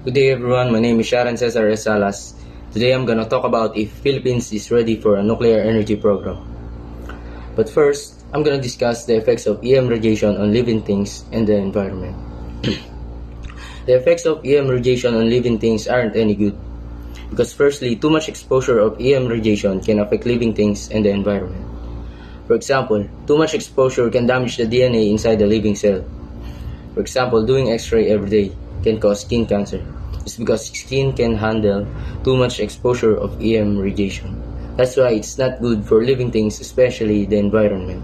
Good day everyone, my name is Sharon Cesar Salas. Today I'm gonna talk about if Philippines is ready for a nuclear energy program. But first, I'm gonna discuss the effects of EM radiation on living things and the environment. The effects of EM radiation on living things aren't any good. Because firstly, too much exposure of EM radiation can affect living things and the environment. For example, too much exposure can damage the DNA inside the living cell. For example, doing X-ray every day can cause skin cancer. It's because skin can handle too much exposure of EM radiation. That's why it's not good for living things, especially the environment.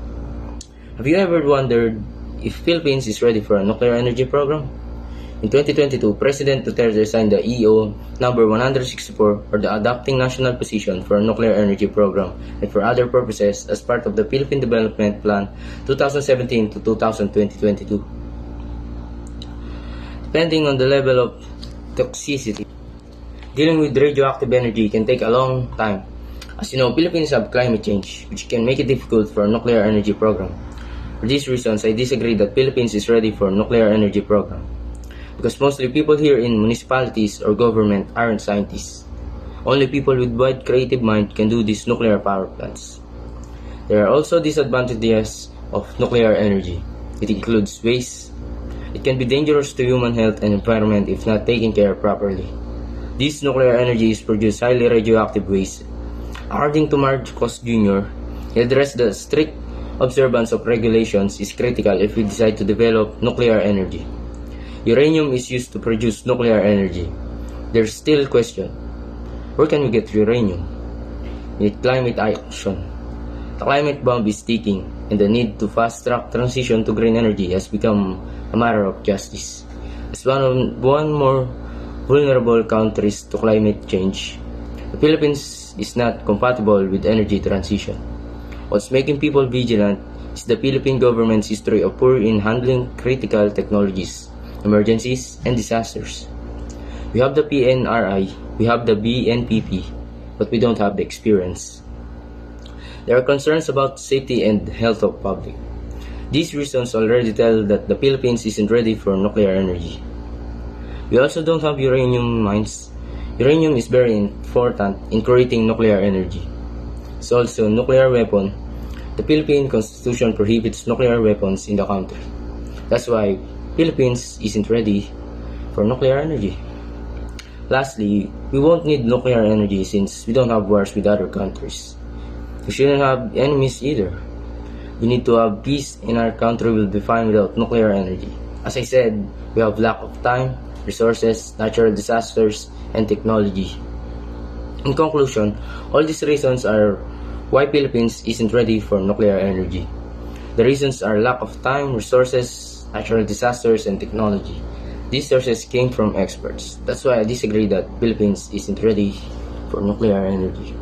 Have you ever wondered if Philippines is ready for a nuclear energy program? In 2022, President Duterte signed the EO number 164 or the Adopting National Position for a Nuclear Energy Program and for other purposes as part of the Philippine Development Plan 2017 to 2022. Depending on the level of toxicity, dealing with radioactive energy can take a long time. As you know, Philippines have climate change, which can make it difficult for a nuclear energy program. For these reasons, I disagree that Philippines is ready for a nuclear energy program. Because mostly people here in municipalities or government aren't scientists. Only people with wide creative mind can do these nuclear power plants. There are also disadvantages of nuclear energy. It includes waste. It can be dangerous to human health and environment if not taken care of properly. This nuclear energy is produced highly radioactive waste. According to Marcos Jr., he addressed the strict observance of regulations is critical if we decide to develop nuclear energy. Uranium is used to produce nuclear energy. There's still a question. Where can we get uranium? We need climate action. The climate bomb is ticking, and the need to fast-track transition to green energy has become a matter of justice. As one more vulnerable countries to climate change, the Philippines is not compatible with energy transition. What's making people vigilant is the Philippine government's history of poor in handling critical technologies, emergencies, and disasters. We have the PNRI, we have the BNPP, but we don't have the experience. There are concerns about safety and health of public. These reasons already tell that the Philippines isn't ready for nuclear energy. We also don't have uranium mines. Uranium is very important in creating nuclear energy. It's also a nuclear weapon. The Philippine Constitution prohibits nuclear weapons in the country. That's why Philippines isn't ready for nuclear energy. Lastly, we won't need nuclear energy since we don't have wars with other countries. We shouldn't have enemies either. We need to have peace in our country will be fine without nuclear energy. As I said, we have lack of time, resources, natural disasters, and technology. In conclusion, all these reasons are why Philippines isn't ready for nuclear energy. The reasons are lack of time, resources, natural disasters, and technology. These sources came from experts. That's why I disagree that Philippines isn't ready for nuclear energy.